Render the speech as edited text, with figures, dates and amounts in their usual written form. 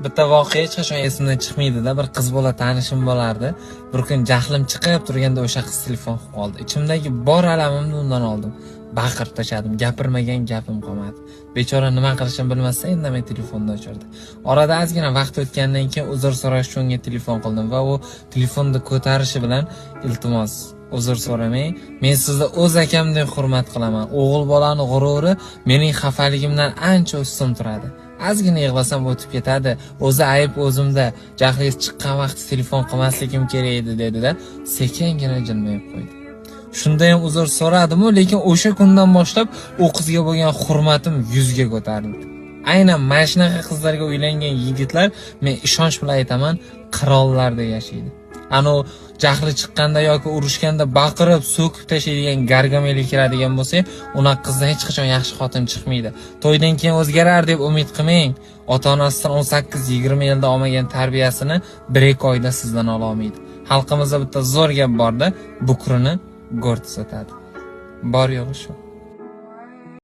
Bitta voqea hech qachon esimdan chiqmaydi-da. Bir qiz bola tanishim bo'lardi. Bir kun jahlim chiqib turganda o'sha qiz telefon qilib qoldi. Ichimdagi bor alamimni undan oldim. Baqirib tashladim. Gapirmagan gapim qolmadi. Bechora nima qilishini bilmasdan indamay telefonni o'chirdi. Orada ozgina vaqt o'tgandan keyin uzr so'rash uchun unga telefon qildim va u telefonni ko'tarishi bilan iltimos uzr so'ramang, men sizni o'z akamdek hurmat qilaman. O'g'il bolani g'ururi mening xafaligimdan ancha ustun turadi. Ozgina yig'lasam o'tib ketadi. O'zi ayb o'zimda. Jahlingiz chiqqan vaqtda telefon qilmasligim kerak edi dedi-da, sekingina jilmayib qo'ydi. Shunda ham uzr so'radim-u, lekin o'sha kundan boshlab u qizga bo'lgan hurmatim 100 ga ko'tarildi. Aynan mana shunaqa qizlarga uylangan yigitlar, men ishonch bilan aytaman, qirollarda yashaydi. Ano jahli chiqqanda yoki urushganda baqirib, so'kib tashlaydigan gargameli kiradigan bo'lsa, unaqa qizdan hech qachon yaxshi xotin chiqmaydi. To'ydan keyin o'zgarar deb umid qilmang. Ota-onasidan 18-20 yilda olmagan tarbiyasini 1-2 oyda sizdan ola olmaydi. Xalqimizda bitta zo'r gap bor-da, bukrini go'rt sotadi. Bor yo'g'i shu.